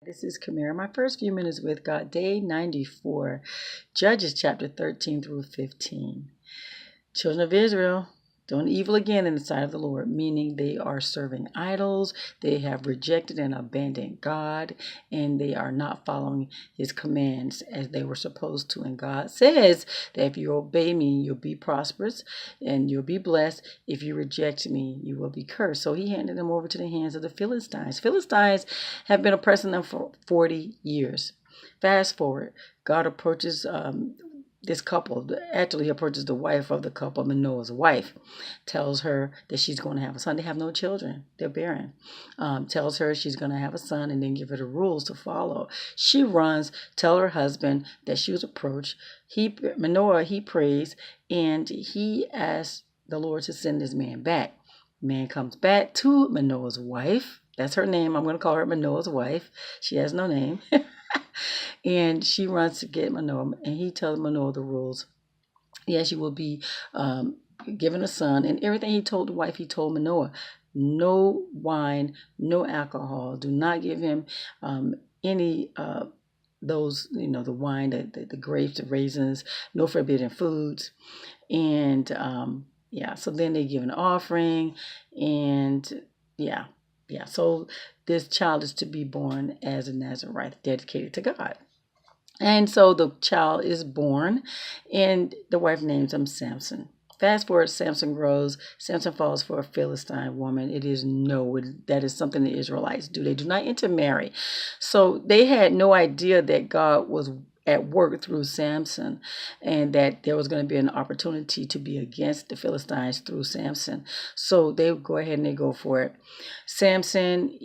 This is Kamera. My first few minutes with God, day 94, Judges chapter 13 through 15. Children of Israel, doing evil again in the sight of the Lord, meaning they are serving idols, they have rejected and abandoned God, and they are not following his commands as they were supposed to. And God says that if you obey me, you'll be prosperous and you'll be blessed. If you reject me, you will be cursed. So he handed them over to the hands of the Philistines. Philistines have been oppressing them for 40 years. Fast forward, God approaches this couple. Actually, he approaches the wife of the couple, Manoah's wife, tells her that she's going to have a son. They have no children. They're barren. Tells her she's going to have a son and then give her the rules to follow. She runs, tell her husband that she was approached. Manoah, he prays, and he asks the Lord to send this man back. Man comes back to Manoah's wife. That's her name. I'm going to call her Manoah's wife. She has no name. And she runs to get Manoah, and he tells Manoah the rules. Yes, you will be given a son, and everything he told the wife, he told Manoah. No wine, no alcohol. Do not give him any those, the wine, the grapes, the raisins, no forbidden foods. And so then they give an offering, and so this child is to be born as a Nazarite, dedicated to God. And so the child is born, and the wife names him Samson. Fast forward, Samson grows. Samson falls for a Philistine woman. That is something the Israelites do. They do not intermarry. So they had no idea that God was at work through Samson, and that there was going to be an opportunity to be against the Philistines through Samson. So they go ahead and they go for it. Samson,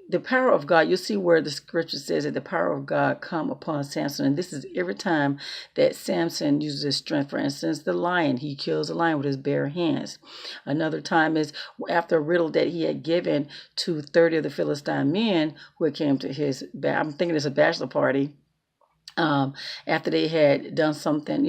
the power of God, you'll see where the scripture says that the power of God come upon Samson. And this is every time that Samson uses his strength. For instance, the lion, he kills a lion with his bare hands. Another time is after a riddle that he had given to 30 of the Philistine men who had came to his, I'm thinking it's a bachelor party, after they had done something,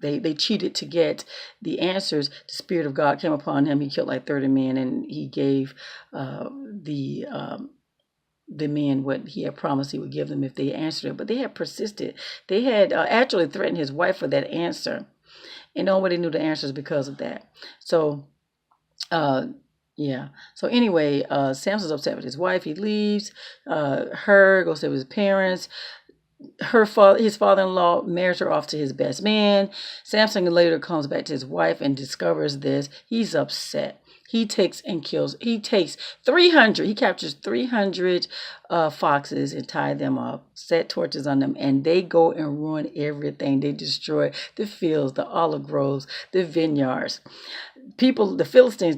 they cheated to get the answers. The Spirit of God came upon him. He killed like 30 men, and he gave the men what he had promised he would give them if they answered it. But they had persisted. They had actually threatened his wife for that answer, and nobody knew the answers because of that. So So anyway, Samson's upset with his wife. He leaves her, goes to his parents. His father-in-law marries her off to his best man. Samson later comes back to his wife and discovers this. He's upset. He takes 300. He captures 300 foxes and tied them up, set torches on them, and they go and ruin everything. They destroy the fields, the olive groves, the vineyards. The Philistines,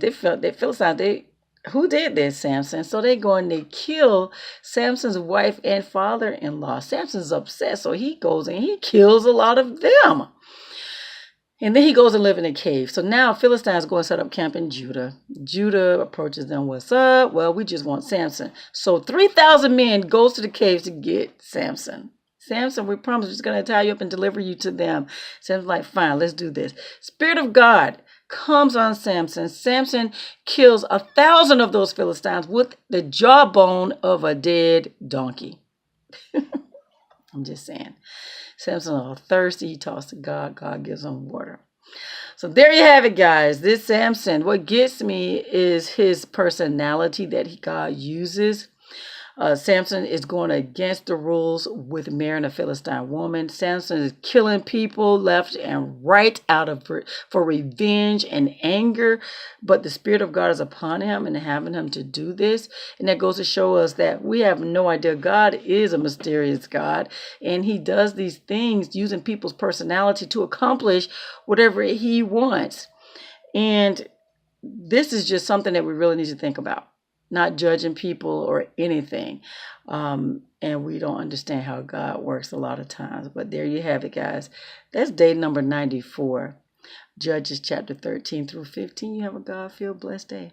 who did this, Samson? So they go and they kill Samson's wife and father-in-law. Samson's upset, so he goes and he kills a lot of them. And then he goes and lives in a cave. So now Philistines go and set up camp in Judah. Judah approaches them. What's up? Well, we just want Samson. So 3,000 men goes to the caves to get Samson. Samson, we promise we're just going to tie you up and deliver you to them. Samson's like, fine, let's do this. Spirit of God comes on Samson. Samson kills 1,000 of those Philistines with the jawbone of a dead donkey. I'm just saying. Samson is all thirsty. He talks to God. God gives him water. So there you have it, guys. This Samson, what gets me is his personality that God uses. Samson is going against the rules with marrying a Philistine woman. Samson is killing people left and right for revenge and anger. But the Spirit of God is upon him and having him to do this. And that goes to show us that we have no idea. God is a mysterious God. And he does these things using people's personality to accomplish whatever he wants. And this is just something that we really need to think about. Not judging people or anything. And we don't understand how God works a lot of times. But there you have it, guys. That's day number 94. Judges chapter 13 through 15. You have a God-filled blessed day.